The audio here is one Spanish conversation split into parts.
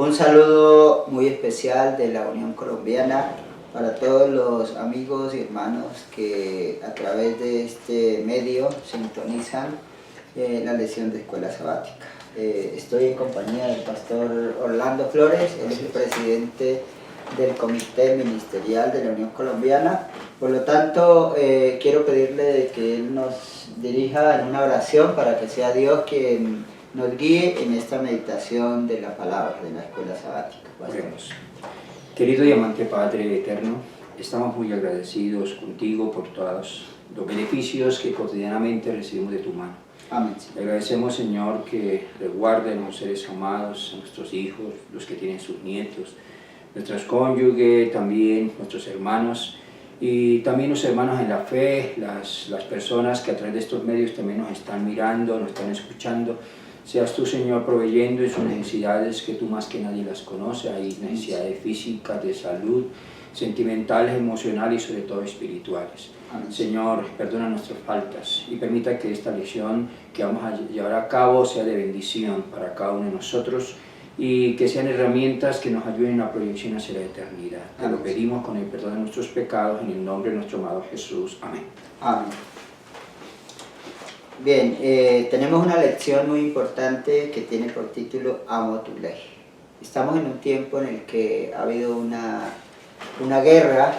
Un saludo muy especial de la Unión Colombiana para todos los amigos y hermanos que a través de este medio sintonizan la lección de Escuela Sabática. Estoy en compañía del pastor Orlando Flores, él es el presidente del Comité Ministerial de la Unión Colombiana. Por lo tanto, quiero pedirle de que él nos dirija en una oración para que sea Dios quien nos guíe en esta meditación de la palabra de la Escuela Sabática. Oremos. Querido y amante Padre Eterno, estamos muy agradecidos contigo por todos los beneficios que cotidianamente recibimos de tu mano. Amén. Le agradecemos, Señor, que resguarden a los seres amados, a nuestros hijos, los que tienen sus nietos, nuestros cónyuges, también nuestros hermanos y también los hermanos en la fe, las personas que a través de estos medios también nos están mirando, nos están escuchando. Seas tú, Señor, proveyendo en sus necesidades que tú más que nadie las conoces. Hay necesidades físicas, de salud, sentimentales, emocionales y sobre todo espirituales. Amén. Señor, perdona nuestras faltas y permita que esta lección que vamos a llevar a cabo sea de bendición para cada uno de nosotros y que sean herramientas que nos ayuden en la proyección hacia la eternidad. Te lo pedimos con el perdón de nuestros pecados en el nombre de nuestro amado Jesús. Amén. Amén. Bien, tenemos una lección muy importante que tiene por título Amo tu ley. Estamos en un tiempo en el que ha habido una guerra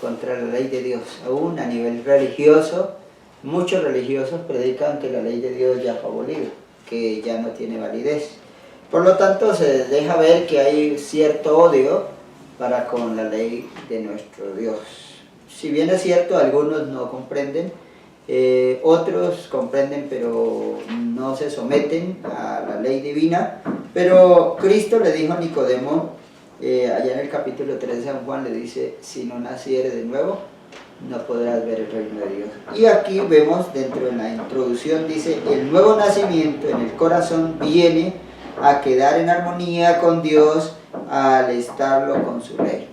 contra la ley de Dios. Aún a nivel religioso, muchos religiosos predican que la ley de Dios ya fue abolida, que ya no tiene validez. Por lo tanto, se deja ver que hay cierto odio para con la ley de nuestro Dios. Si bien es cierto, algunos no comprenden, otros comprenden pero no se someten a la ley divina. Pero Cristo le dijo a Nicodemo, allá en el capítulo 3 de San Juan, le dice: si no nacieres de nuevo, no podrás ver el reino de Dios. Y aquí vemos dentro de la introducción, dice: el nuevo nacimiento en el corazón viene a quedar en armonía con Dios al estarlo con su ley.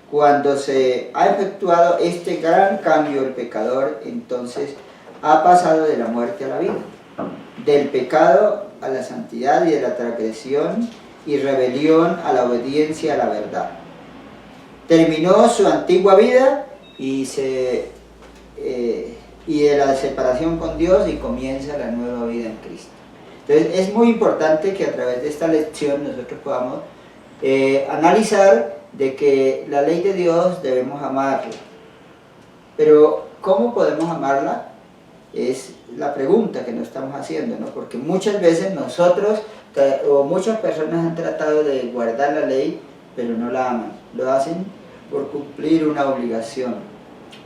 Cuando se ha efectuado este gran cambio, el pecador entonces ha pasado de la muerte a la vida, del pecado a la santidad y de la transgresión y rebelión a la obediencia a la verdad. Terminó su antigua vida y de la separación con Dios y comienza la nueva vida en Cristo. Entonces es muy importante que a través de esta lección nosotros podamos analizar de que la ley de Dios debemos amarla. Pero ¿cómo podemos amarla? Es la pregunta que nos estamos haciendo, ¿no? Porque muchas veces nosotros o muchas personas han tratado de guardar la ley, pero no la aman. Lo hacen por cumplir una obligación,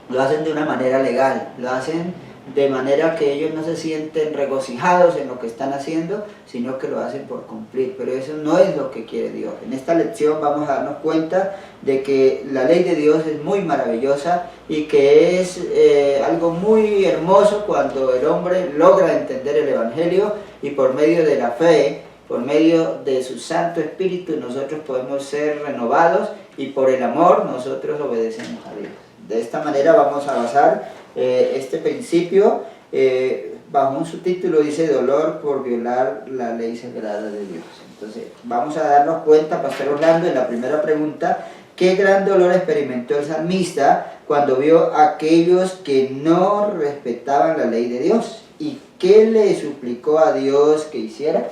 lo hacen de una manera legal, lo hacen de manera que ellos no se sienten regocijados en lo que están haciendo, sino que lo hacen por cumplir. Pero eso no es lo que quiere Dios. En esta lección vamos a darnos cuenta de que la ley de Dios es muy maravillosa y que es algo muy hermoso cuando el hombre logra entender el Evangelio y por medio de la fe, por medio de su Santo Espíritu, nosotros podemos ser renovados y por el amor nosotros obedecemos a Dios. De esta manera vamos a basar este principio bajo un subtítulo, dice: dolor por violar la ley sagrada de Dios. Entonces vamos a darnos cuenta, pastor Orlando, en la primera pregunta, qué gran dolor experimentó el salmista cuando vio a aquellos que no respetaban la ley de Dios, y qué le suplicó a Dios que hiciera.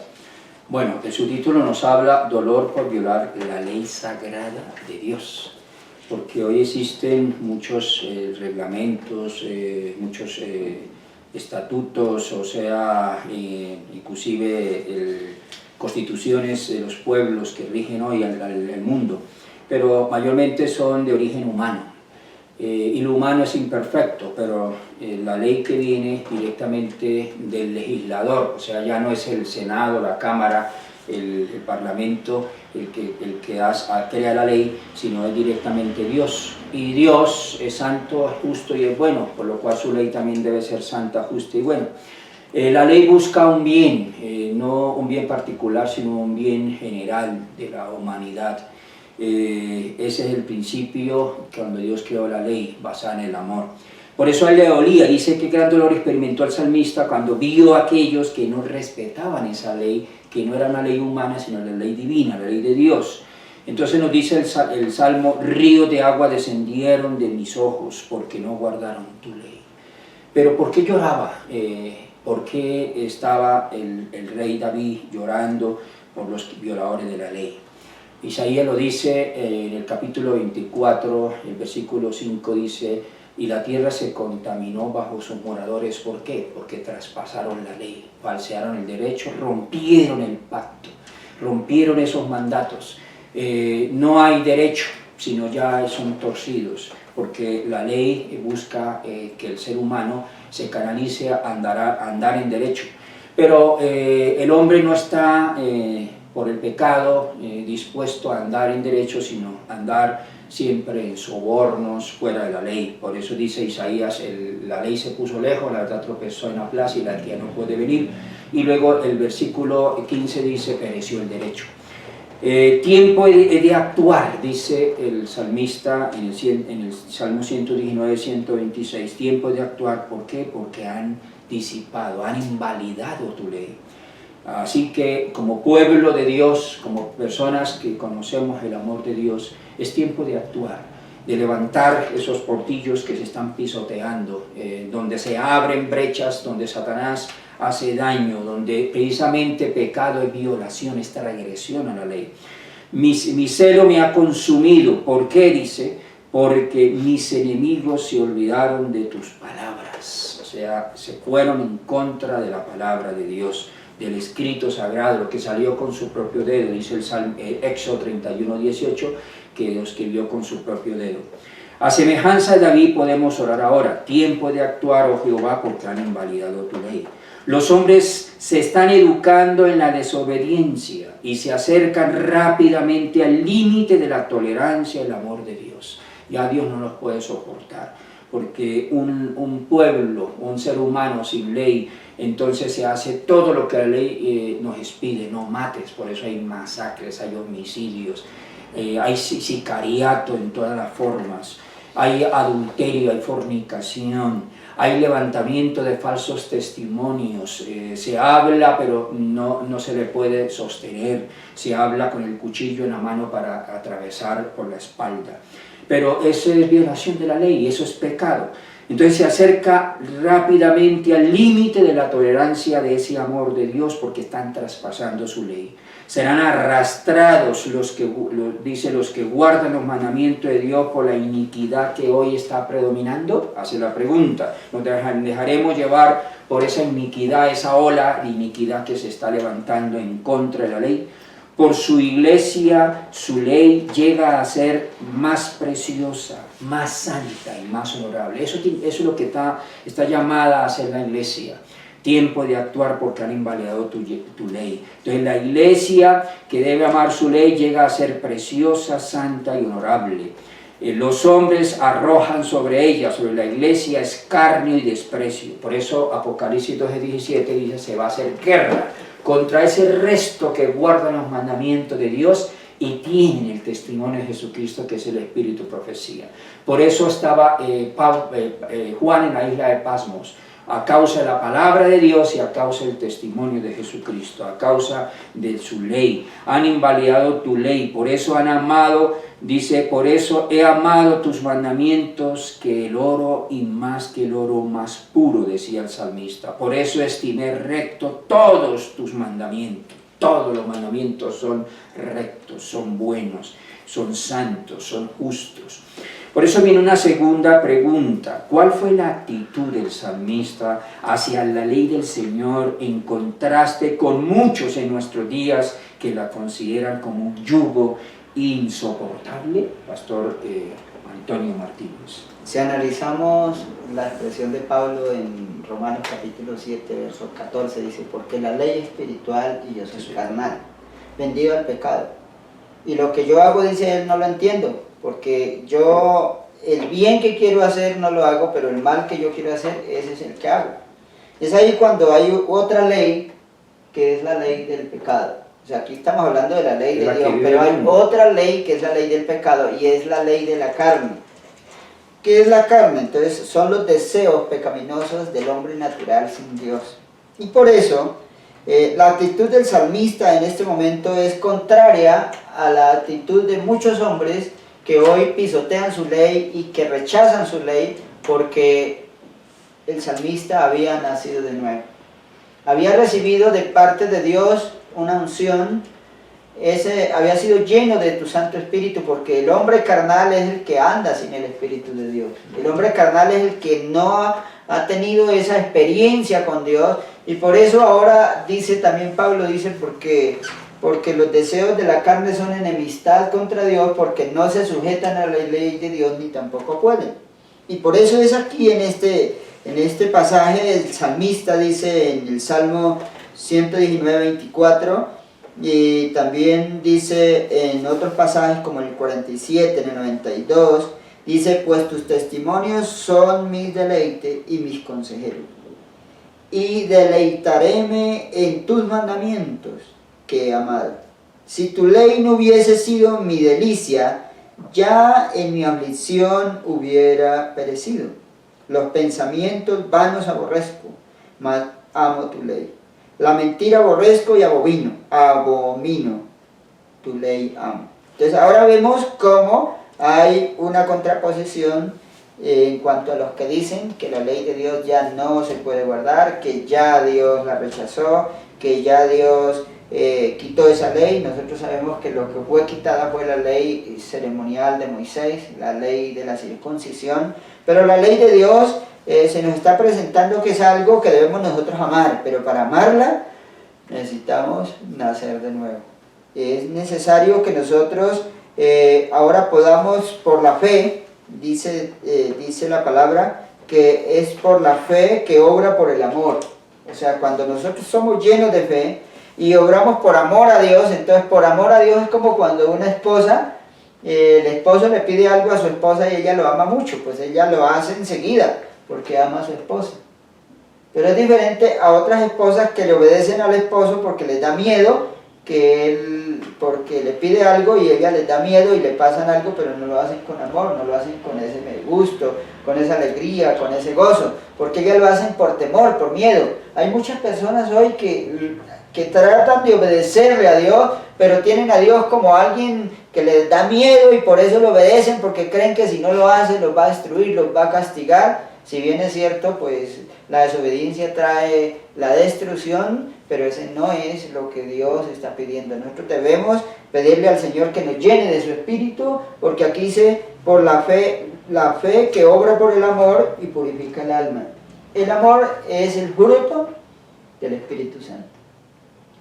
Bueno, el subtítulo nos habla dolor por violar la ley sagrada de Dios. Porque hoy existen muchos reglamentos, muchos estatutos, o sea, inclusive constituciones de los pueblos que rigen hoy el mundo, pero mayormente son de origen humano. Y lo humano es imperfecto, pero la ley que viene directamente del legislador, o sea, ya no es el Senado, la Cámara, el Parlamento el que crea la ley, sino es directamente Dios. Y Dios es santo, justo y es bueno, por lo cual su ley también debe ser santa, justa y buena. La ley busca un bien, no un bien particular, sino un bien general de la humanidad. Ese es el principio cuando Dios creó la ley, basada en el amor. Por eso a él le dolía, dice que gran dolor experimentó el salmista cuando vio a aquellos que no respetaban esa ley que no era una ley humana, sino la ley divina, la ley de Dios. Entonces nos dice el Salmo, ríos de agua descendieron de mis ojos porque no guardaron tu ley. Pero ¿por qué lloraba? ¿Por qué estaba el rey David llorando por los violadores de la ley? Isaías lo dice en el capítulo 24, el versículo 5 dice, y la tierra se contaminó bajo sus moradores. ¿Por qué? Porque traspasaron la ley, falsearon el derecho, rompieron el pacto, rompieron esos mandatos. No hay derecho, sino ya son torcidos, porque la ley busca que el ser humano se canalice a andar en derecho. Pero el hombre no está por el pecado dispuesto a andar en derecho, sino andar siempre en sobornos, fuera de la ley. Por eso dice Isaías, la ley se puso lejos, la verdad tropezó en la plaza y la tía no puede venir. Y luego el versículo 15 dice, pereció el derecho. Tiempo de actuar, dice el salmista en el Salmo 119, 126, tiempo de actuar. ¿Por qué? Porque han disipado, han invalidado tu ley. Así que como pueblo de Dios, como personas que conocemos el amor de Dios, es tiempo de actuar, de levantar esos portillos que se están pisoteando, donde se abren brechas, donde Satanás hace daño, donde precisamente pecado es violación, es transgresión a la ley. Mi celo me ha consumido. ¿Por qué? Dice, porque mis enemigos se olvidaron de tus palabras. O sea, se fueron en contra de la palabra de Dios, del escrito sagrado, lo que salió con su propio dedo, dice el Éxodo 31, 18, que lo escribió con su propio dedo. A semejanza de David podemos orar ahora, tiempo de actuar, oh Jehová, porque han invalidado tu ley. Los hombres se están educando en la desobediencia y se acercan rápidamente al límite de la tolerancia y el amor de Dios. Ya Dios no los puede soportar, porque un pueblo, un ser humano sin ley, entonces se hace todo lo que la ley nos expide, no mates, por eso hay masacres, hay homicidios, hay sicariato en todas las formas, hay adulterio, hay fornicación, hay levantamiento de falsos testimonios, se habla pero no se le puede sostener, se habla con el cuchillo en la mano para atravesar por la espalda. Pero eso es violación de la ley, eso es pecado. Entonces se acerca rápidamente al límite de la tolerancia de ese amor de Dios porque están traspasando su ley. Serán arrastrados los que guardan los mandamientos de Dios por la iniquidad que hoy está predominando. Hace la pregunta, ¿nos dejaremos llevar por esa iniquidad, esa ola de iniquidad que se está levantando en contra de la ley? Por su iglesia, su ley llega a ser más preciosa, más santa y más honorable. Eso es lo que está llamada a hacer la iglesia. Tiempo de actuar porque han invalidado tu ley. Entonces la iglesia que debe amar su ley llega a ser preciosa, santa y honorable. Los hombres arrojan sobre ella, sobre la iglesia, escarnio y desprecio. Por eso Apocalipsis 12:17 dice, se va a hacer guerra contra ese resto que guardan los mandamientos de Dios y tienen el testimonio de Jesucristo, que es el Espíritu Profecía. Por eso estaba Juan en la isla de Patmos, a causa de la palabra de Dios y a causa del testimonio de Jesucristo, a causa de su ley. Han invalidado tu ley, por eso han amado, dice, por eso he amado tus mandamientos que el oro y más que el oro más puro, decía el salmista. Por eso estimé recto todos tus mandamientos. Todos los mandamientos son rectos, son buenos, son santos, son justos. Por eso viene una segunda pregunta. ¿Cuál fue la actitud del salmista hacia la ley del Señor en contraste con muchos en nuestros días que la consideran como un yugo insoportable? Pastor Antonio Martínez. Si analizamos la expresión de Pablo en Romanos capítulo 7, verso 14, dice, porque la ley es espiritual y yo soy carnal, vendido al pecado. Y lo que yo hago, dice él, no lo entiendo, porque yo el bien que quiero hacer no lo hago, pero el mal que yo quiero hacer, ese es el que hago. Es ahí cuando hay otra ley, que es la ley del pecado. O sea, aquí estamos hablando de la ley de Dios, pero hay otra ley que es la ley del pecado, y es la ley de la carne. ¿Qué es la carne? Entonces son los deseos pecaminosos del hombre natural sin Dios. Y por eso La actitud del salmista en este momento es contraria a la actitud de muchos hombres que hoy pisotean su ley y que rechazan su ley porque el salmista había nacido de nuevo. Había recibido de parte de Dios una unción, había sido lleno de tu Santo Espíritu, porque el hombre carnal es el que anda sin el Espíritu de Dios. El hombre carnal es el que no ha tenido esa experiencia con Dios, y por eso ahora dice también Pablo, dice porque los deseos de la carne son enemistad contra Dios, porque no se sujetan a la ley de Dios ni tampoco pueden. Y por eso es aquí en este pasaje el salmista dice en el Salmo 119, 24, y también dice en otros pasajes como el 47, en el 92, dice, pues tus testimonios son mis deleites y mis consejeros, y deleitaréme en tus mandamientos que he amado. Si tu ley no hubiese sido mi delicia, ya en mi aflicción hubiera perecido. Los pensamientos vanos aborrezco, mas amo tu ley. La mentira aborrezco y abomino tu ley amo. Entonces ahora vemos cómo hay una contraposición en cuanto a los que dicen que la ley de Dios ya no se puede guardar, que ya Dios la rechazó, que ya Dios quitó esa ley. Nosotros sabemos que lo que fue quitada fue la ley ceremonial de Moisés, la ley de la circuncisión, pero la ley de Dios se nos está presentando que es algo que debemos nosotros amar, pero para amarla necesitamos nacer de nuevo. Es necesario que nosotros ahora podamos por la fe, dice la palabra, que es por la fe que obra por el amor. O sea, cuando nosotros somos llenos de fe y obramos por amor a Dios, entonces por amor a Dios es como cuando una esposa, el esposo le pide algo a su esposa y ella lo ama mucho, pues ella lo hace enseguida porque ama a su esposa. Pero es diferente a otras esposas que le obedecen al esposo porque les da miedo, porque le pide algo y ella les da miedo y le pasan algo, pero no lo hacen con amor, no lo hacen con ese gusto, con esa alegría, con ese gozo, porque ellas lo hacen por temor, por miedo. Hay muchas personas hoy que tratan de obedecerle a Dios, pero tienen a Dios como alguien que les da miedo y por eso lo obedecen, porque creen que si no lo hacen los va a destruir, los va a castigar. Si bien es cierto, pues la desobediencia trae la destrucción, pero ese no es lo que Dios está pidiendo. Nosotros debemos pedirle al Señor que nos llene de su Espíritu, porque aquí dice, por la fe que obra por el amor y purifica el alma. El amor es el fruto del Espíritu Santo.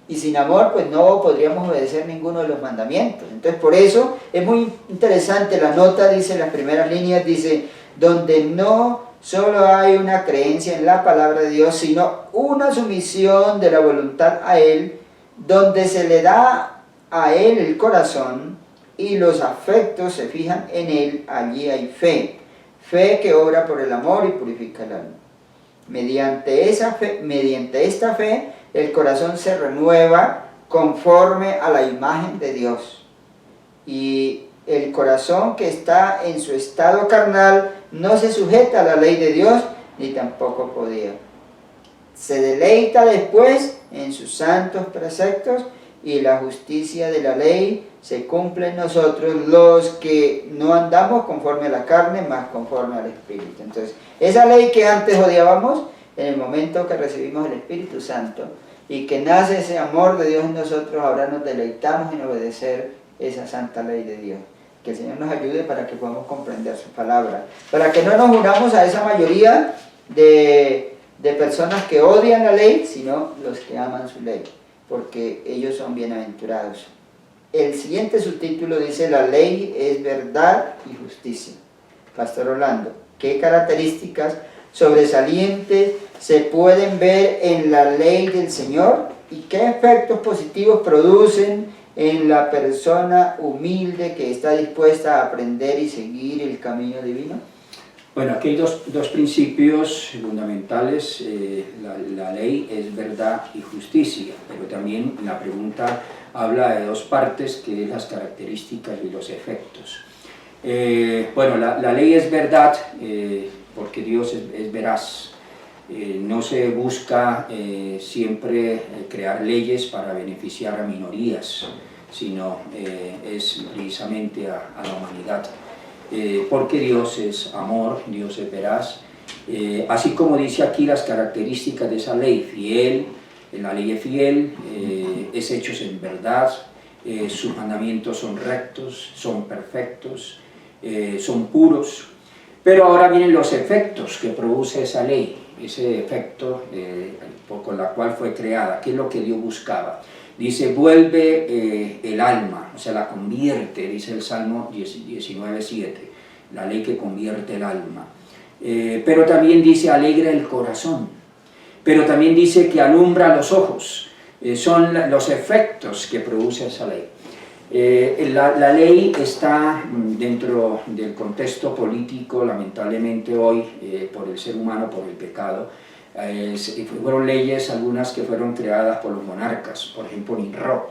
Y sin amor, pues no podríamos obedecer ninguno de los mandamientos. Entonces, por eso es muy interesante la nota, dice en las primeras líneas, dice, donde no solo hay una creencia en la palabra de Dios, sino una sumisión de la voluntad a Él, donde se le da a Él el corazón y los afectos se fijan en Él, allí hay fe. Fe que obra por el amor y purifica el alma. Mediante esta fe, el corazón se renueva conforme a la imagen de Dios. Y el corazón que está en su estado carnal no se sujeta a la ley de Dios, ni tampoco podía. Se deleita después en sus santos preceptos, y la justicia de la ley se cumple en nosotros los que no andamos conforme a la carne, mas conforme al Espíritu. Entonces, esa ley que antes odiábamos, en el momento que recibimos el Espíritu Santo y que nace ese amor de Dios en nosotros, ahora nos deleitamos en obedecer esa santa ley de Dios. Que el Señor nos ayude para que podamos comprender su palabra, para que no nos unamos a esa mayoría de personas que odian la ley, sino los que aman su ley, porque ellos son bienaventurados. El siguiente subtítulo dice, la ley es verdad y justicia. Pastor Orlando, ¿qué características sobresalientes se pueden ver en la ley del Señor y qué efectos positivos producen en la persona humilde que está dispuesta a aprender y seguir el camino divino? Bueno, aquí hay dos principios fundamentales. La ley es verdad y justicia, pero también la pregunta habla de dos partes, que es las características y los efectos. Bueno, la ley es verdad porque Dios es veraz. No se busca siempre crear leyes para beneficiar a minorías, sino es precisamente a la humanidad. Porque Dios es amor, Dios es veraz, así como dice aquí las características de esa ley: fiel, la ley es fiel, es hechos en verdad, sus mandamientos son rectos, son perfectos, son puros. Pero ahora vienen los efectos que produce esa ley, ese efecto con la cual fue creada. ¿Qué es lo que Dios buscaba? Dice, vuelve el alma, o sea, la convierte, dice el Salmo 19:7, la ley que convierte el alma. Pero también dice, alegra el corazón, pero también dice que alumbra los ojos. Son los efectos que produce esa ley. La ley está dentro del contexto político, lamentablemente hoy, por el ser humano, por el pecado. Fueron leyes algunas que fueron creadas por los monarcas, por ejemplo Nimrod.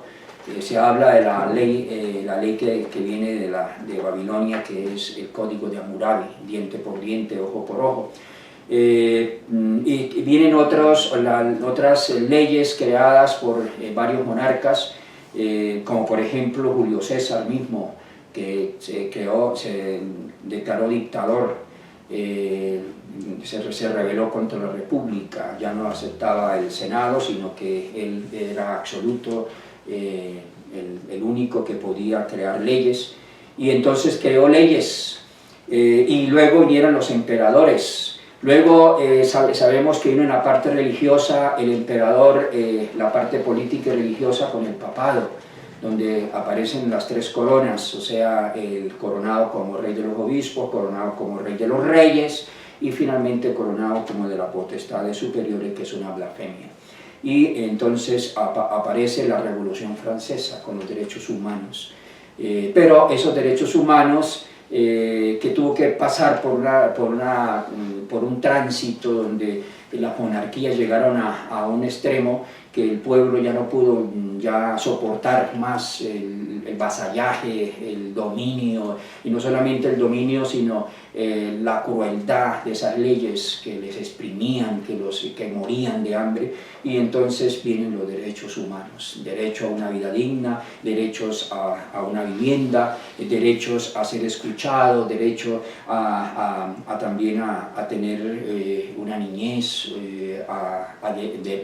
Se habla de la ley que viene de Babilonia, que es el código de Hammurabi, diente por diente, ojo por ojo. Y vienen otras leyes creadas por varios monarcas, como por ejemplo Julio César mismo, que se declaró dictador, se rebeló contra la República, ya no aceptaba el Senado, sino que él era absoluto, el único que podía crear leyes, y entonces creó leyes, y luego vinieron los emperadores. Luego sabemos que vino en la parte religiosa el emperador, la parte política y religiosa con el papado, donde aparecen las tres coronas, o sea, el coronado como rey de los obispos, coronado como rey de los reyes, y finalmente coronado como de la potestad superiores, que es una blasfemia. Y entonces aparece la Revolución Francesa con los derechos humanos. Pero esos derechos humanos que tuvo que pasar por un tránsito donde las monarquías llegaron a un extremo que el pueblo ya no pudo ya soportar más el vasallaje, el dominio, y no solamente el dominio, sino la crueldad de esas leyes que les exprimían, que morían de hambre, y entonces vienen los derechos humanos: derecho a una vida digna, derechos a una vivienda, derechos a ser escuchado, derecho también a tener una niñez,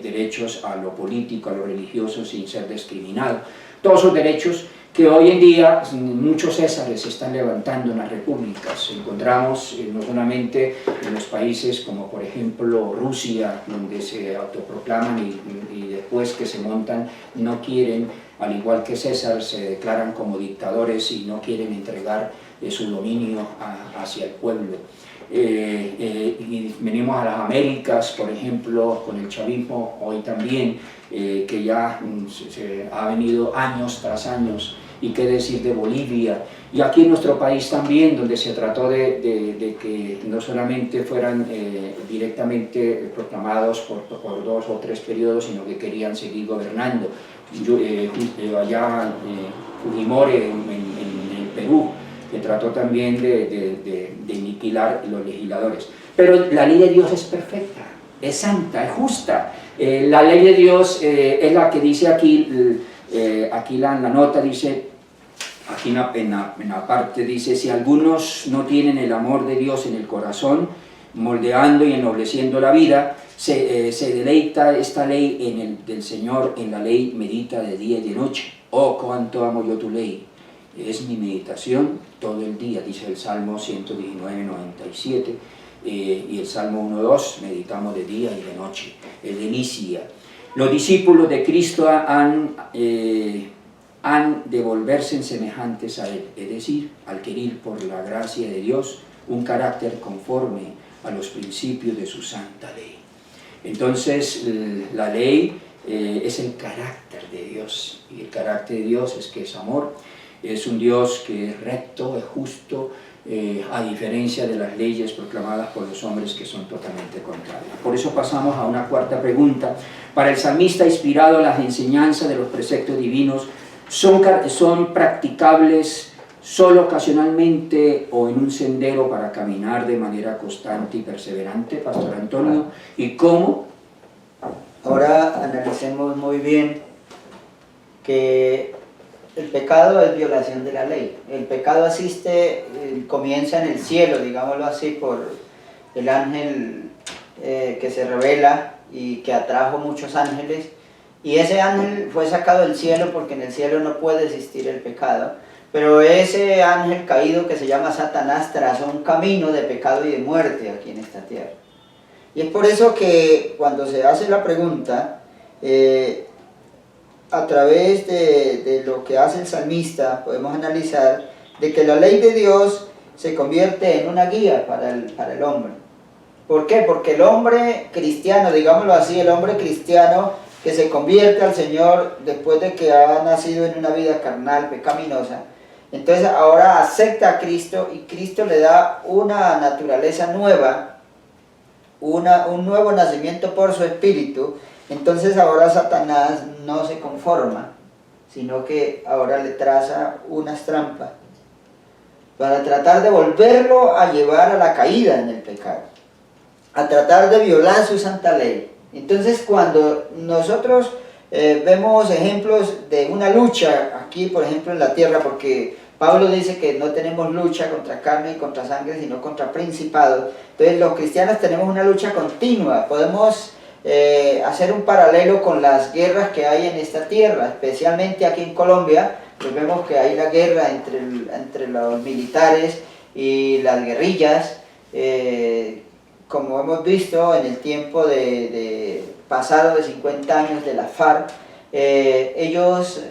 derechos a lo político, a lo religioso, sin ser discriminado. Todos esos derechos que hoy en día muchos césares se están levantando en las repúblicas. Encontramos no solamente en los países como por ejemplo Rusia, donde se autoproclaman y después que se montan no quieren, al igual que César, se declaran como dictadores y no quieren entregar su dominio hacia el pueblo. Y venimos a las Américas, por ejemplo, con el chavismo, hoy también, que ya se ha venido años tras años, y qué decir de Bolivia, y aquí en nuestro país también, donde se trató de que no solamente fueran directamente proclamados por 2 o 3 periodos, sino que querían seguir gobernando. Allá Fujimori en el Perú, que trató también de aniquilar los legisladores. Pero la ley de Dios es perfecta, es santa, es justa. La ley de Dios es la que dice aquí, aquí la nota dice, aquí en la parte dice, si algunos no tienen el amor de Dios en el corazón, moldeando y ennobleciendo la vida, se deleita esta ley del Señor, en la ley medita de día y de noche. Oh, cuánto amo yo tu ley, es mi meditación todo el día, dice el Salmo 119:97, y el Salmo 1:2, meditamos de día y de noche, es delicia. Los discípulos de Cristo han de volverse semejantes a Él, es decir, adquirir por la gracia de Dios un carácter conforme a los principios de su santa ley. Entonces, la ley es el carácter de Dios, y el carácter de Dios es que es amor, es un Dios que es recto, es justo, a diferencia de las leyes proclamadas por los hombres, que son totalmente contrarias. Por eso pasamos a una cuarta pregunta. Para el salmista, inspirado, las enseñanzas de los preceptos divinos son practicables solo ocasionalmente o en un sendero para caminar de manera constante y perseverante, Pastor Antonio? ¿Y cómo? Ahora analicemos muy bien que el pecado es violación de la ley. El pecado comienza en el cielo, digámoslo así, por el ángel que se revela y que atrajo muchos ángeles. Y ese ángel fue sacado del cielo porque en el cielo no puede existir el pecado. Pero ese ángel caído que se llama Satanás trazó un camino de pecado y de muerte aquí en esta tierra. Y es por eso que cuando se hace la pregunta, a través de lo que hace el salmista, podemos analizar de que la ley de Dios se convierte en una guía para el hombre. ¿Por qué? Porque el hombre cristiano, digámoslo así, el hombre cristiano que se convierte al Señor después de que ha nacido en una vida carnal, pecaminosa, entonces ahora acepta a Cristo y Cristo le da una naturaleza nueva, un nuevo nacimiento por su espíritu. Entonces ahora Satanás no se conforma, sino que ahora le traza unas trampas para tratar de volverlo a llevar a la caída en el pecado, a tratar de violar su santa ley. Entonces cuando nosotros vemos ejemplos de una lucha aquí, por ejemplo, en la tierra, porque Pablo dice que no tenemos lucha contra carne y contra sangre, sino contra principados. Entonces los cristianos tenemos una lucha continua. Podemos hacer un paralelo con las guerras que hay en esta tierra, especialmente aquí en Colombia. Pues vemos que hay la guerra entre los militares y las guerrillas, como hemos visto en el tiempo pasado de 50 años de la FARC. Ellos,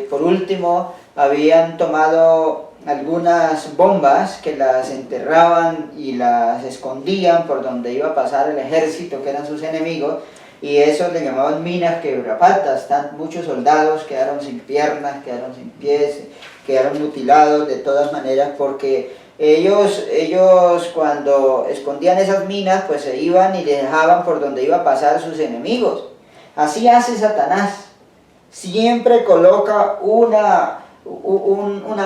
por último, habían tomado algunas bombas que las enterraban y las escondían por donde iba a pasar el ejército, que eran sus enemigos, y eso le llamaban minas quebrapatas. Muchos soldados quedaron sin piernas, quedaron sin pies, quedaron mutilados de todas maneras, porque ellos cuando escondían esas minas, pues se iban y dejaban por donde iba a pasar sus enemigos. Así hace Satanás. Siempre coloca una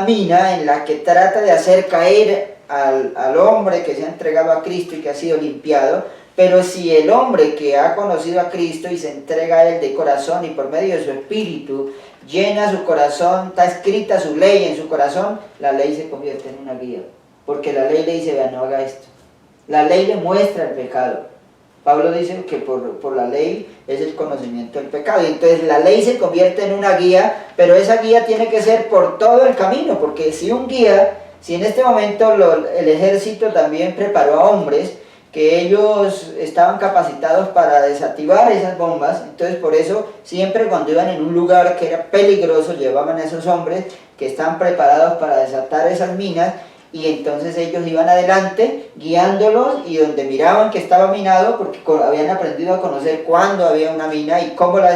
mina en la que trata de hacer caer al hombre que se ha entregado a Cristo y que ha sido limpiado. Pero si el hombre que ha conocido a Cristo y se entrega a Él de corazón y por medio de su espíritu llena su corazón, está escrita su ley en su corazón, la ley se convierte en una guía. Porque la ley le dice, vea, no haga esto. La ley le muestra el pecado. Pablo dice que por la ley es el conocimiento del pecado. Y entonces la ley se convierte en una guía, pero esa guía tiene que ser por todo el camino. Porque si en este momento el ejército también preparó a hombres que ellos estaban capacitados para desactivar esas bombas, entonces por eso siempre cuando iban en un lugar que era peligroso llevaban a esos hombres que estaban preparados para desatar esas minas, y entonces ellos iban adelante guiándolos, y donde miraban que estaba minado, porque habían aprendido a conocer cuándo había una mina y cómo la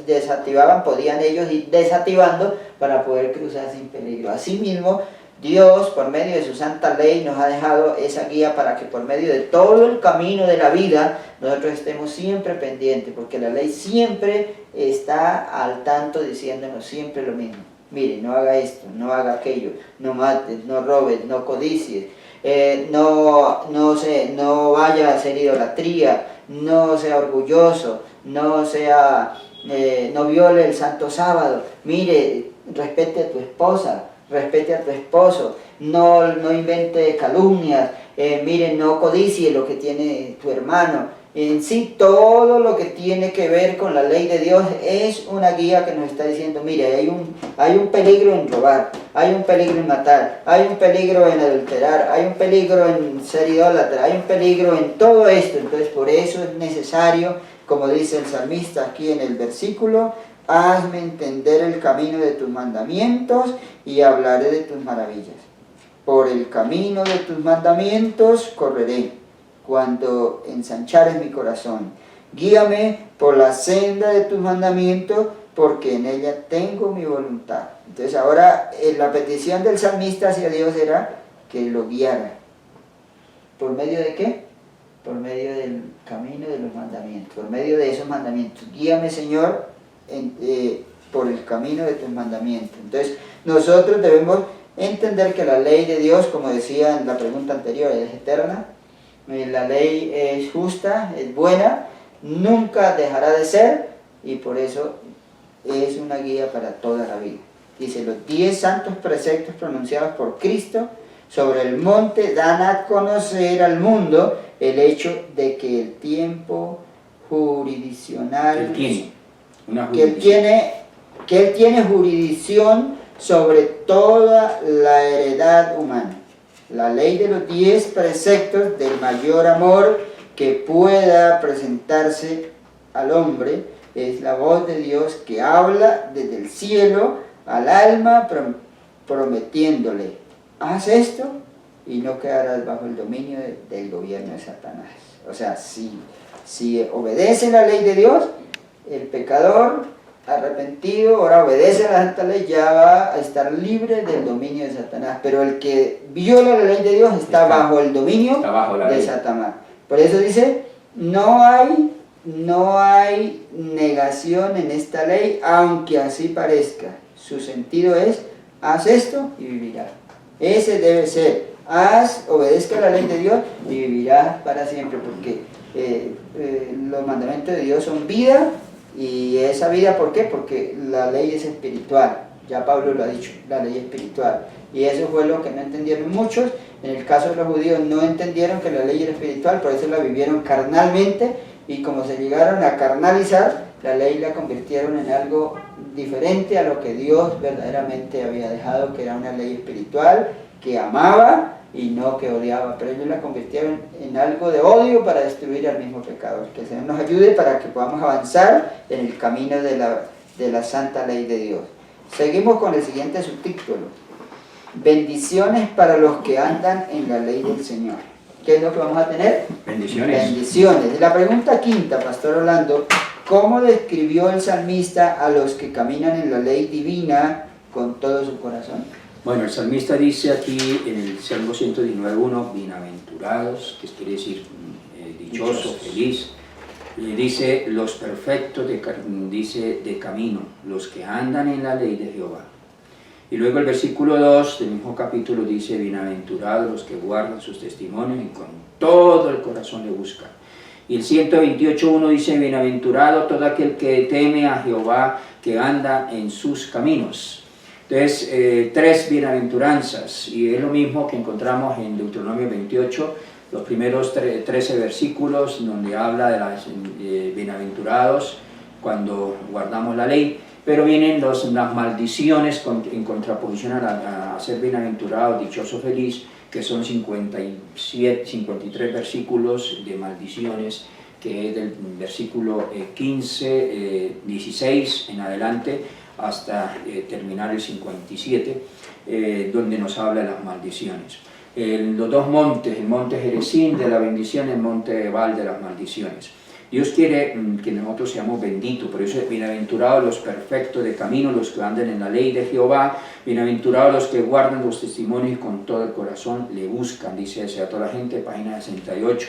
desactivaban, podían ellos ir desactivando para poder cruzar sin peligro. Asimismo, Dios, por medio de su santa ley, nos ha dejado esa guía para que por medio de todo el camino de la vida nosotros estemos siempre pendientes, porque la ley siempre está al tanto diciéndonos siempre lo mismo. Mire, no haga esto, no haga aquello, no mates, no robes, no codicies, no vaya a hacer idolatría, no sea orgulloso, no viole el santo sábado, mire, respete a tu esposa, respete a tu esposo, no invente calumnias, mire, no codicie lo que tiene tu hermano. En sí, todo lo que tiene que ver con la ley de Dios es una guía que nos está diciendo, mire, hay un peligro en robar, hay un peligro en matar, hay un peligro en adulterar, hay un peligro en ser idólatra, hay un peligro en todo esto. Entonces por eso es necesario, como dice el salmista aquí en el versículo, hazme entender el camino de tus mandamientos y hablaré de tus maravillas. Por el camino de tus mandamientos correré, cuando ensanchares mi corazón. Guíame por la senda de tus mandamientos, porque en ella tengo mi voluntad. Entonces ahora la petición del salmista hacia Dios era que lo guiara. ¿Por medio de qué? Por medio del camino de los mandamientos, por medio de esos mandamientos. Guíame, Señor, por el camino de tus mandamientos. Entonces nosotros debemos entender que la ley de Dios, como decía en la pregunta anterior, es eterna, la ley es justa, es buena, nunca dejará de ser y por eso es una guía para toda la vida. Dice, los 10 santos preceptos pronunciados por Cristo sobre el monte dan a conocer al mundo el hecho de que el tiempo jurisdiccional, que él tiene jurisdicción sobre toda la heredad humana. La ley de los 10 preceptos del mayor amor que pueda presentarse al hombre es la voz de Dios que habla desde el cielo al alma prometiéndole, haz esto y no quedarás bajo el dominio del gobierno de Satanás. O sea, si obedece la ley de Dios, el pecador arrepentido, ahora obedece a la santa ley, ya va a estar libre del dominio de Satanás. Pero el que viola la ley de Dios está bajo el dominio de Satanás. Por eso dice, no hay negación en esta ley, aunque así parezca. Su sentido es, haz esto y vivirás. Ese debe ser, obedezca la ley de Dios y vivirás para siempre, porque los mandamientos de Dios son vida. Y esa vida, ¿por qué? Porque la ley es espiritual, ya Pablo lo ha dicho, la ley es espiritual. Y eso fue lo que no entendieron muchos. En el caso de los judíos no entendieron que la ley era espiritual, por eso la vivieron carnalmente, y como se llegaron a carnalizar, la ley la convirtieron en algo diferente a lo que Dios verdaderamente había dejado, que era una ley espiritual, que amaba y no que odiaba, pero ellos la convirtieron en algo de odio para destruir al mismo pecador. Que el Señor nos ayude para que podamos avanzar en el camino de la santa ley de Dios. Seguimos con el siguiente subtítulo: bendiciones para los que andan en la ley del Señor. ¿Qué es lo que vamos a tener? Bendiciones. Bendiciones. La pregunta quinta, Pastor Orlando: ¿cómo describió el salmista a los que caminan en la ley divina con todo su corazón? Bueno, el salmista dice aquí en el Salmo 119:1, bienaventurados, que quiere decir dichoso, feliz. Dice, los perfectos de camino, los que andan en la ley de Jehová. Y luego el versículo 2 del mismo capítulo dice, bienaventurados los que guardan sus testimonios y con todo el corazón le buscan. Y el 128:1 dice, bienaventurado todo aquel que teme a Jehová, que anda en sus caminos. Entonces, 3 bienaventuranzas, y es lo mismo que encontramos en Deuteronomio 28, los primeros 13 versículos, donde habla de las bienaventurados cuando guardamos la ley, pero vienen las maldiciones en contraposición a ser bienaventurado, dichoso, feliz, que son 53 versículos de maldiciones, que es del versículo 15, 16 en adelante, hasta terminar el 57, donde nos habla de las maldiciones. Los dos montes, el monte Jerezín de la bendición, el monte Ebal de las maldiciones. Dios quiere que nosotros seamos benditos, por eso es bienaventurados los perfectos de camino, los que andan en la ley de Jehová, bienaventurados los que guardan los testimonios y con todo el corazón le buscan, dice a toda la gente, página 68.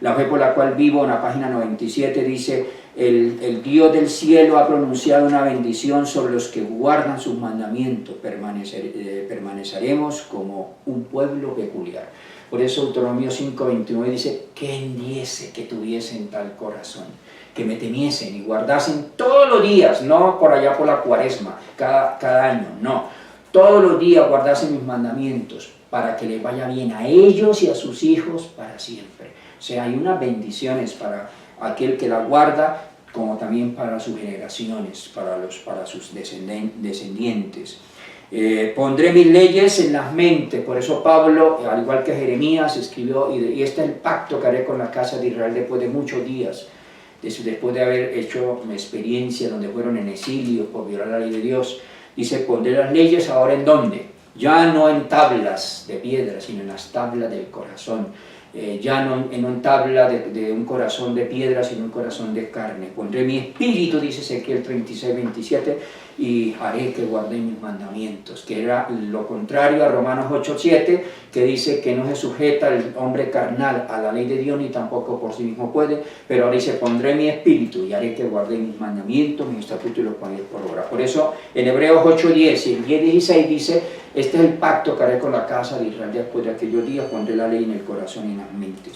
La fe por la cual vivo, en la página 97, dice, el Dios del cielo ha pronunciado una bendición sobre los que guardan sus mandamientos, permaneceremos como un pueblo peculiar. Por eso Deuteronomio 5:29 dice, que diese que tuviesen tal corazón, que me temiesen y guardasen todos los días, no por allá por la cuaresma, cada año, no, todos los días guardasen mis mandamientos, para que les vaya bien a ellos y a sus hijos para siempre. O sea, hay unas bendiciones para aquel que la guarda, como también para sus generaciones, para sus descendientes. Pondré mis leyes en las mentes, por eso Pablo, al igual que Jeremías, escribió, y este es el pacto que haré con la casa de Israel después de muchos días, después de haber hecho una experiencia donde fueron en exilio por violar la ley de Dios. Dice, pondré las leyes ahora ¿en dónde? Ya no en tablas de piedra, sino en las tablas del corazón. Ya no en una tabla de un corazón de piedra, sino un corazón de carne. Pondré mi espíritu, dice Ezequiel 36:27, y haré que guarden mis mandamientos, que era lo contrario a Romanos 8:7, que dice que no se sujeta el hombre carnal a la ley de Dios, ni tampoco por sí mismo puede, pero ahora dice, pondré mi espíritu y haré que guarden mis mandamientos, mis estatutos y los pondré por obra. Por eso en Hebreos 8:10 y el 10:16 dice, este es el pacto que haré con la casa de Israel después de aquellos días, pondré la ley en el corazón y en las mentes.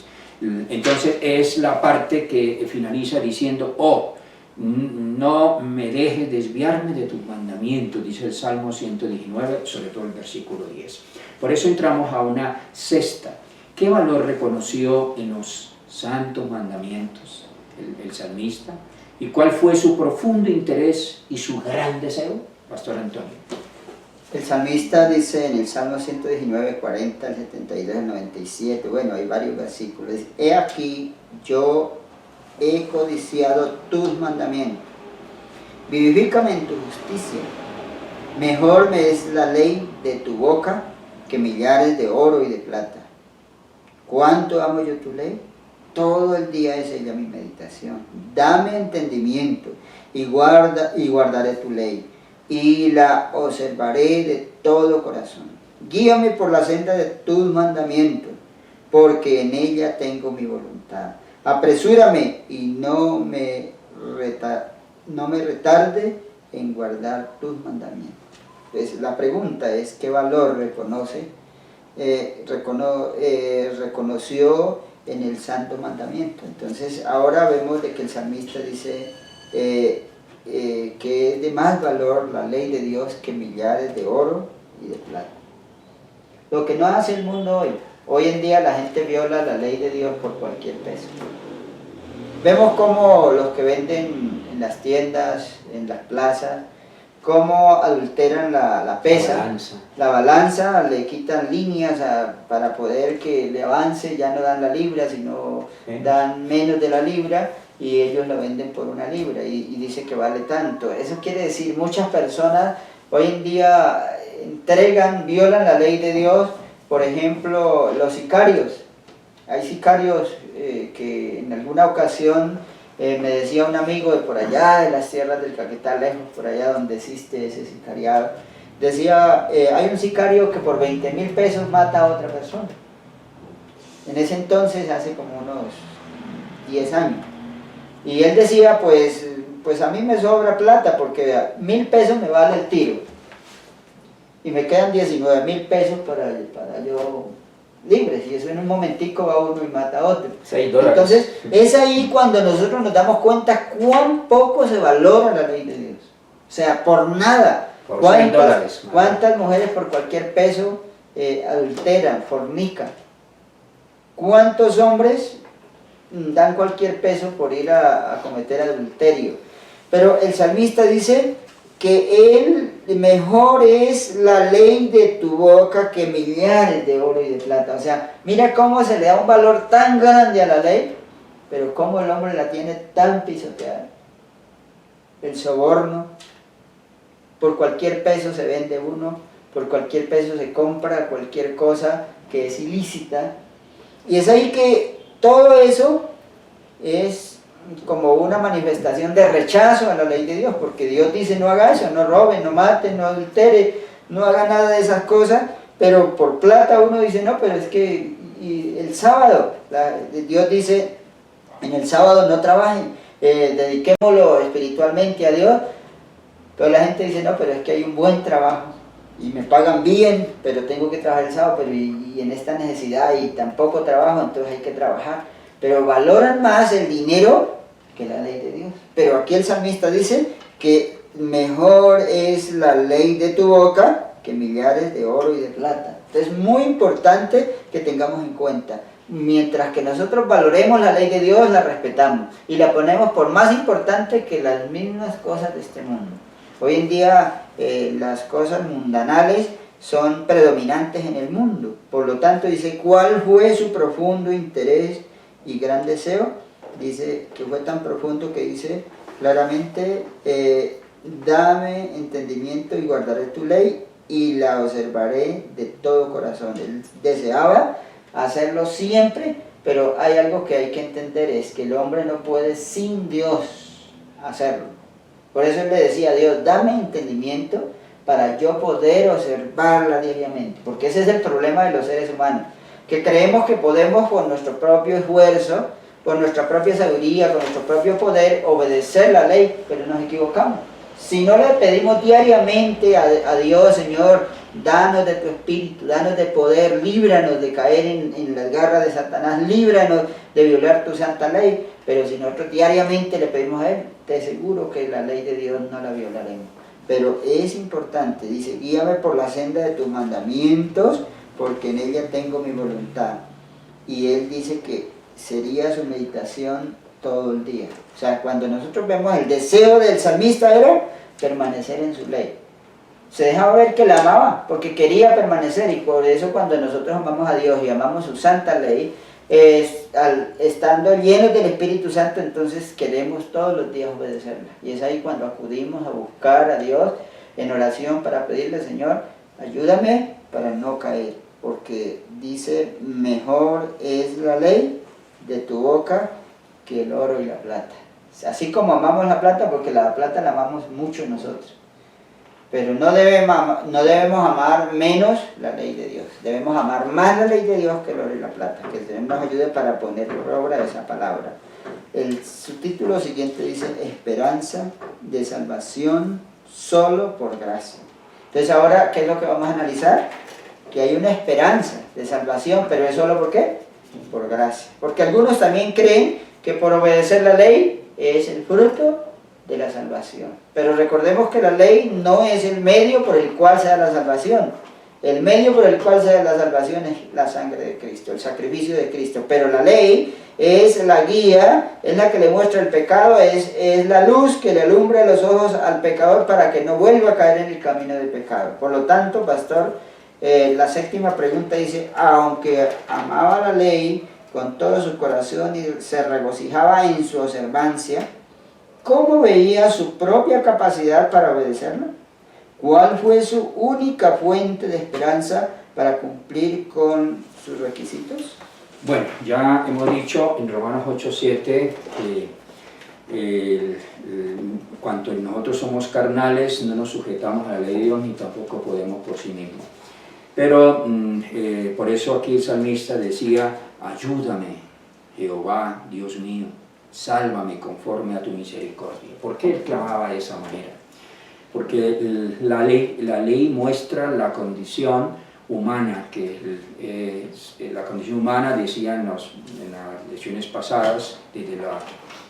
Entonces es la parte que finaliza diciendo, no me dejes desviarme de tus mandamientos, dice el Salmo 119, sobre todo el versículo 10. Por eso entramos a una sexta. ¿Qué valor reconoció en los santos mandamientos el salmista? ¿Y cuál fue su profundo interés y su gran deseo? Pastor Antonio. El salmista dice en el Salmo 119, 40, el 72, el 97, bueno, hay varios versículos. He aquí, yo he codiciado tus mandamientos. Vivifícame en tu justicia. Mejor me es la ley de tu boca que millares de oro y de plata. ¿Cuánto amo yo tu ley? Todo el día es ella mi meditación. Dame entendimiento y guardaré tu ley, y la observaré de todo corazón. Guíame por la senda de tus mandamientos, porque en ella tengo mi voluntad. Apresúrame y no me retarde en guardar tus mandamientos. Entonces, la pregunta es, ¿qué valor reconoció en el santo mandamiento? Entonces, ahora vemos de que el salmista dice que es de más valor la ley de Dios que millares de oro y de plata. Lo que no hace el mundo hoy en día la gente viola la ley de Dios por cualquier peso. Vemos cómo los que venden en las tiendas, en las plazas, cómo adulteran la pesa, la balanza, le quitan líneas para poder que le avance, ya no dan la libra, sino dan menos de la libra, y ellos lo venden por una libra y dice que vale tanto. Eso quiere decir, muchas personas hoy en día violan la ley de Dios. Por ejemplo, los sicarios. Hay sicarios que en alguna ocasión me decía un amigo de por allá, de las tierras del Caquetá, lejos, por allá donde existe ese sicariado, decía, hay un sicario que por 20.000 pesos mata a otra persona. En ese entonces, hace como unos 10 años. Y él decía, pues a mí me sobra plata porque 1.000 pesos me vale el tiro. Y me quedan 19.000 pesos para yo libres, y eso en un momentico va uno y mata a otro. $6. Entonces, es ahí cuando nosotros nos damos cuenta cuán poco se valora la ley de Dios. O sea, por nada. Por $6. ¿Cuántas mujeres por cualquier peso adulteran, fornican? ¿Cuántos hombres dan cualquier peso por ir a cometer adulterio? Pero el salmista dice que mejor es la ley de tu boca que millares de oro y de plata. O sea, mira cómo se le da un valor tan grande a la ley, pero cómo el hombre la tiene tan pisoteada. El soborno, por cualquier peso se vende uno, por cualquier peso se compra cualquier cosa que es ilícita. Y es ahí que todo eso es como una manifestación de rechazo a la ley de Dios, porque Dios dice no haga eso, no robe, no mate, no adultere, no haga nada de esas cosas, pero por plata uno dice no, pero es que y el sábado, Dios dice en el sábado no trabajen, dediquémoslo espiritualmente a Dios, pero la gente dice no, pero es que hay un buen trabajo y me pagan bien, pero tengo que trabajar el sábado, pero y en esta necesidad y tampoco trabajo, entonces hay que trabajar. Pero valoran más el dinero que la ley de Dios. Pero aquí el salmista dice que mejor es la ley de tu boca que millares de oro y de plata. Entonces es muy importante que tengamos en cuenta. Mientras que nosotros valoremos la ley de Dios, la respetamos y la ponemos por más importante que las mismas cosas de este mundo. Hoy en día las cosas mundanales son predominantes en el mundo. Por lo tanto dice, ¿cuál fue su profundo interés y gran deseo? Dice que fue tan profundo que dice claramente, dame entendimiento y guardaré tu ley y la observaré de todo corazón. Él deseaba hacerlo siempre, pero hay algo que hay que entender, es que el hombre no puede sin Dios hacerlo. Por eso él le decía a Dios, dame entendimiento para yo poder observarla diariamente. Porque ese es el problema de los seres humanos, que creemos que podemos por nuestro propio esfuerzo, por nuestra propia sabiduría, con nuestro propio poder, obedecer la ley, pero nos equivocamos. Si no le pedimos diariamente a Dios, Señor, danos de tu espíritu, danos de poder, líbranos de caer en las garras de Satanás, líbranos de violar tu santa ley, pero si nosotros diariamente le pedimos a Él, te aseguro que la ley de Dios no la violaremos. Pero es importante, dice, guíame por la senda de tus mandamientos, porque en ella tengo mi voluntad. Y Él dice que sería su meditación todo el día. O sea, cuando nosotros vemos el deseo del salmista era permanecer en su ley. Se dejaba ver que la amaba, porque quería permanecer, y por eso cuando nosotros amamos a Dios y amamos su santa ley, estando llenos del Espíritu Santo, entonces queremos todos los días obedecerla. Y es ahí cuando acudimos a buscar a Dios en oración para pedirle, Señor, ayúdame para no caer, porque dice, mejor es la ley de tu boca que el oro y la plata. Así como amamos la plata, porque la plata la amamos mucho nosotros, pero no debemos amar menos la ley de Dios. Debemos amar más la ley de Dios que el oro y la plata. Que el Señor nos ayude para poner por obra esa palabra. El subtítulo siguiente dice, esperanza de salvación solo por gracia. Entonces ahora, ¿qué es lo que vamos a analizar? Que hay una esperanza de salvación, pero ¿es solo por qué? Por gracia. Porque algunos también creen que por obedecer la ley es el fruto de la salvación. Pero recordemos que la ley no es el medio por el cual se da la salvación. El medio por el cual se da la salvación es la sangre de Cristo, el sacrificio de Cristo. Pero la ley es la guía, es la que le muestra el pecado, es la luz que le alumbra los ojos al pecador para que no vuelva a caer en el camino del pecado. Por lo tanto, pastor, la séptima pregunta dice, aunque amaba la ley con todo su corazón y se regocijaba en su observancia, ¿cómo veía su propia capacidad para obedecerla? ¿Cuál fue su única fuente de esperanza para cumplir con sus requisitos? Bueno, ya hemos dicho en Romanos 8:7 que cuanto nosotros somos carnales no nos sujetamos a la ley de Dios ni tampoco podemos por sí mismos. Pero por eso aquí el salmista decía, ayúdame, Jehová, Dios mío, sálvame conforme a tu misericordia. ¿Por qué él clamaba de esa manera? Porque la ley muestra la condición humana, que la condición humana, decían en las lecciones pasadas, desde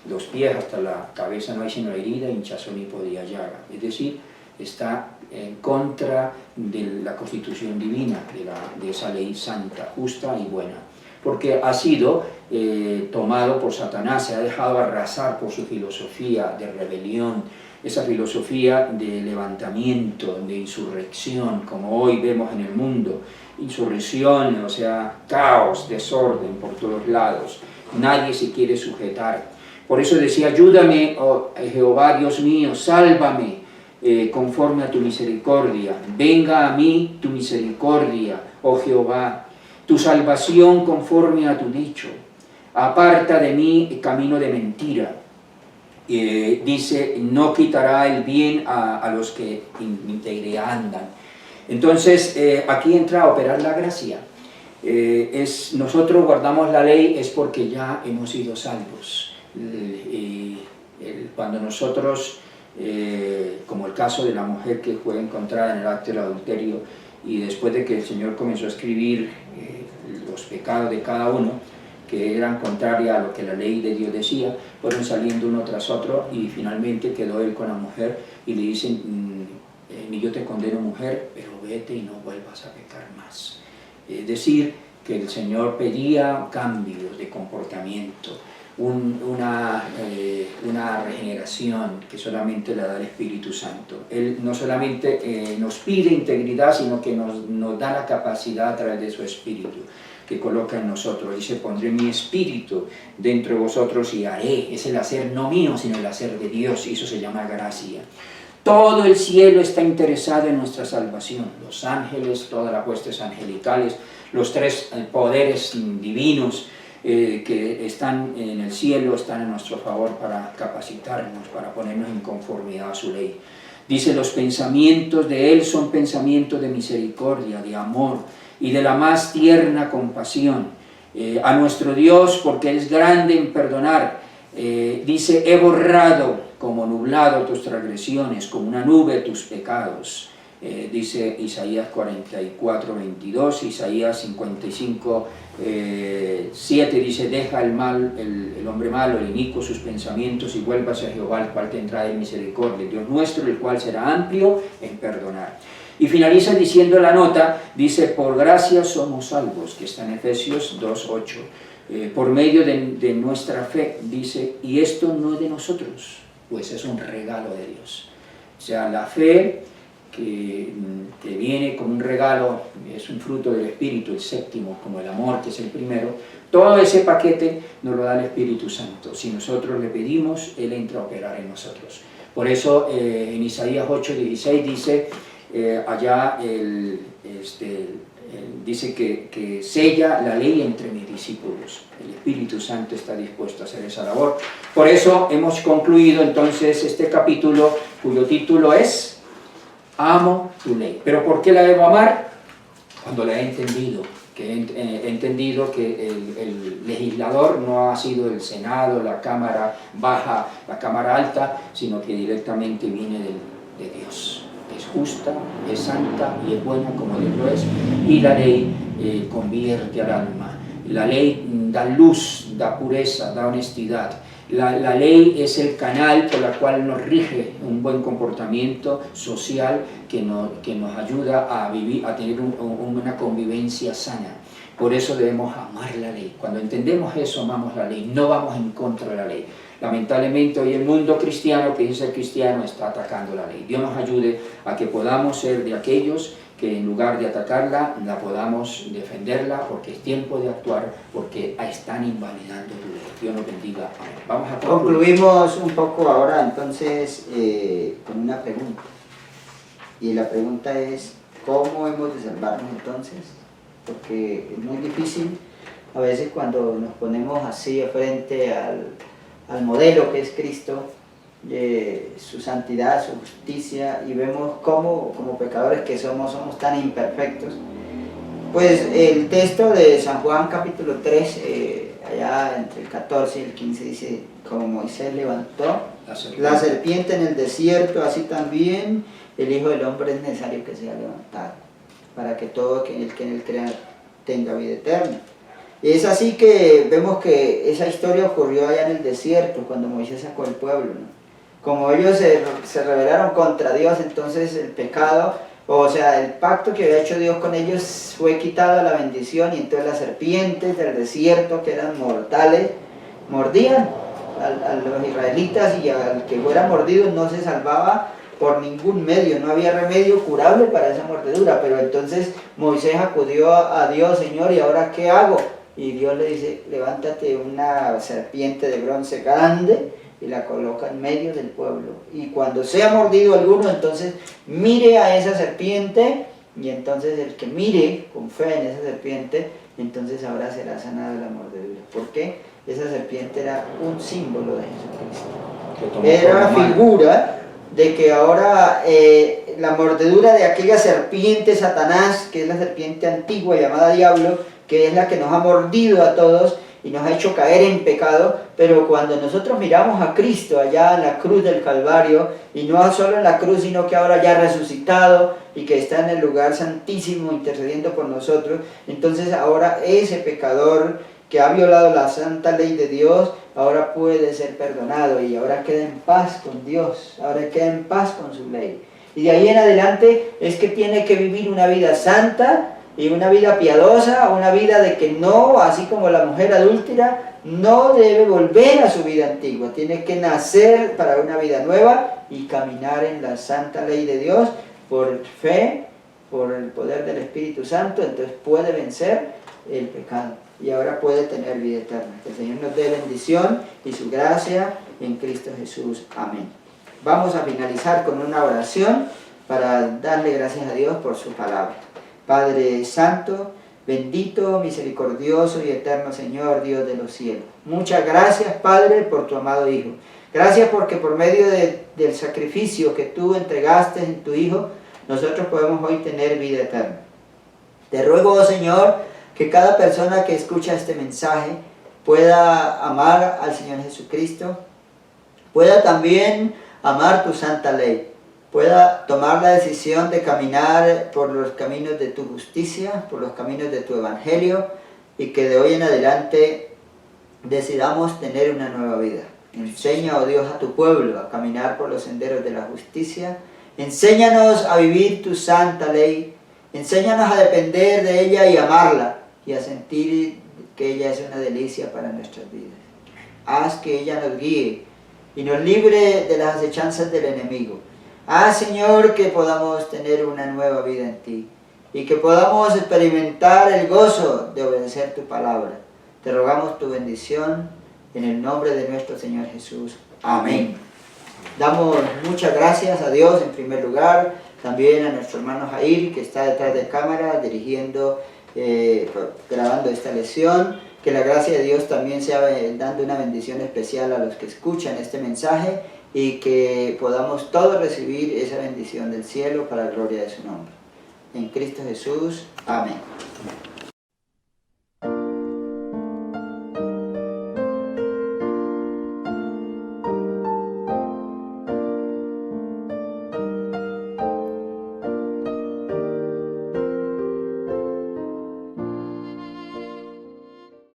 los pies hasta la cabeza no hay sino herida, hinchazón y podía llaga. Es decir, está en contra de la constitución divina, de esa ley santa, justa y buena. Porque ha sido tomado por Satanás, se ha dejado arrasar por su filosofía de rebelión, esa filosofía de levantamiento, de insurrección, como hoy vemos en el mundo, insurrección, o sea, caos, desorden por todos lados, nadie se quiere sujetar. Por eso decía, ayúdame, oh Jehová, Dios mío, sálvame conforme a tu misericordia, venga a mí tu misericordia, oh Jehová, tu salvación conforme a tu dicho, aparta de mí el camino de mentira. Dice, no quitará el bien a los que integridad andan. Entonces, aquí entra a operar la gracia. Nosotros guardamos la ley es porque ya hemos sido salvos. Cuando nosotros, como el caso de la mujer que fue encontrada en el acto del adulterio, y después de que el Señor comenzó a escribir los pecados de cada uno, que eran contrarias a lo que la ley de Dios decía, fueron saliendo uno tras otro y finalmente quedó él con la mujer y le dicen, ni yo te condeno mujer, pero vete y no vuelvas a pecar más. Es decir, que el Señor pedía cambios de comportamiento, una regeneración que solamente la da el Espíritu Santo. Él no solamente nos pide integridad, sino que nos da la capacidad a través de su Espíritu que coloca en nosotros. Dice, pondré mi espíritu dentro de vosotros y haré. Es el hacer no mío, sino el hacer de Dios, y eso se llama gracia. Todo el cielo está interesado en nuestra salvación. Los ángeles, todas las huestes angelicales, los tres poderes divinos, que están en el cielo, están a nuestro favor para capacitarnos, para ponernos en conformidad a su ley. Dice, los pensamientos de Él son pensamientos de misericordia, de amor y de la más tierna compasión. A nuestro Dios, porque Él es grande en perdonar. Dice, he borrado como nublado tus transgresiones, como una nube tus pecados. Dice Isaías 44, 22, Isaías 55, 7, dice, deja el hombre malo, el inicuo, sus pensamientos y vuélvase a Jehová, el cual tendrá de misericordia, el Dios nuestro, el cual será amplio en perdonar. Y finaliza diciendo la nota, dice, por gracia somos salvos, que está en Efesios 2, 8, por medio de nuestra fe, dice, y esto no es de nosotros, pues es un regalo de Dios. O sea, la fe que viene como un regalo, es un fruto del Espíritu, el séptimo, como el amor, que es el primero, todo ese paquete nos lo da el Espíritu Santo. Si nosotros le pedimos, Él entra a operar en nosotros. Por eso en Isaías 8:16 dice, allá dice que sella la ley entre mis discípulos. El Espíritu Santo está dispuesto a hacer esa labor. Por eso hemos concluido entonces este capítulo, cuyo título es Amo tu ley. ¿Pero por qué la debo amar? Cuando la he entendido, que he entendido que el legislador no ha sido el Senado, la Cámara Baja, la Cámara Alta, sino que directamente viene de Dios. Es justa, es santa y es buena como Dios lo es, y la ley convierte al alma. La ley da luz, da pureza, da honestidad. La ley es el canal por el cual nos rige un buen comportamiento social que nos ayuda a vivir, a tener una convivencia sana. Por eso debemos amar la ley. Cuando entendemos eso, amamos la ley, no vamos en contra de la ley. Lamentablemente hoy el mundo cristiano, que dice cristiano, está atacando la ley. Dios nos ayude a que podamos ser de aquellos que en lugar de atacarla, la podamos defenderla, porque es tiempo de actuar, porque están invalidando tu ley. Dios nos bendiga. Amén. Vamos a concluimos un poco ahora entonces con una pregunta. Y la pregunta es, ¿cómo hemos de salvarnos entonces? Porque es muy difícil a veces cuando nos ponemos así frente al modelo que es Cristo, su santidad, su justicia, y vemos cómo como pecadores que somos tan imperfectos. Pues el texto de San Juan capítulo 3, allá entre el 14 y el 15 dice, como Moisés levantó la serpiente en el desierto, así también el Hijo del Hombre es necesario que sea levantado, para que todo el que en él crea tenga vida eterna. Y es así que vemos que esa historia ocurrió allá en el desierto, cuando Moisés sacó al pueblo, ¿no? Como ellos se rebelaron contra Dios, entonces el pecado, o sea, el pacto que había hecho Dios con ellos fue quitado, la bendición, y entonces las serpientes del desierto, que eran mortales, mordían a los israelitas, y al que fuera mordido no se salvaba por ningún medio, no había remedio curable para esa mordedura. Pero entonces Moisés acudió a Dios, Señor, ¿y ahora qué hago? Y Dios le dice, levántate una serpiente de bronce grande y la coloca en medio del pueblo, y cuando sea mordido alguno, entonces mire a esa serpiente, y entonces el que mire con fe en esa serpiente, entonces ahora será sanado de la mordedura. ¿Por qué? Esa serpiente era un símbolo de Jesucristo, era figura de que ahora la mordedura de aquella serpiente Satanás, que es la serpiente antigua llamada diablo, que es la que nos ha mordido a todos y nos ha hecho caer en pecado, pero cuando nosotros miramos a Cristo allá en la cruz del Calvario, y no solo en la cruz, sino que ahora ya resucitado y que está en el lugar santísimo intercediendo por nosotros, entonces ahora ese pecador que ha violado la santa ley de Dios, ahora puede ser perdonado y ahora queda en paz con Dios, ahora queda en paz con su ley. Y de ahí en adelante es que tiene que vivir una vida santa y una vida piadosa, una vida de que no, así como la mujer adúltera, no debe volver a su vida antigua, tiene que nacer para una vida nueva y caminar en la santa ley de Dios por fe, por el poder del Espíritu Santo. Entonces puede vencer el pecado y ahora puede tener vida eterna. Que el Señor nos dé bendición y su gracia en Cristo Jesús. Amén. Vamos a finalizar con una oración para darle gracias a Dios por su palabra. Padre Santo, Bendito, misericordioso y eterno Señor, Dios de los cielos. Muchas gracias, Padre, por tu amado Hijo. Gracias porque por medio del sacrificio que tú entregaste en tu Hijo, nosotros podemos hoy tener vida eterna. Te ruego, oh Señor, que cada persona que escucha este mensaje pueda amar al Señor Jesucristo, pueda también amar tu santa ley, pueda tomar la decisión de caminar por los caminos de tu justicia, por los caminos de tu evangelio, y que de hoy en adelante decidamos tener una nueva vida. Enseña, oh Dios, a tu pueblo a caminar por los senderos de la justicia. Enséñanos a vivir tu santa ley. Enséñanos a depender de ella y amarla, y a sentir que ella es una delicia para nuestras vidas. Haz que ella nos guíe y nos libre de las acechanzas del enemigo. Haz, Señor, que podamos tener una nueva vida en ti y que podamos experimentar el gozo de obedecer tu palabra. Te rogamos tu bendición en el nombre de nuestro Señor Jesús. Amén. Damos muchas gracias a Dios en primer lugar, también a nuestro hermano Jair, que está detrás de cámara dirigiendo, grabando esta lección. Que la gracia de Dios también sea dando una bendición especial a los que escuchan este mensaje y que podamos todos recibir esa bendición del cielo para la gloria de su nombre. En Cristo Jesús. Amén.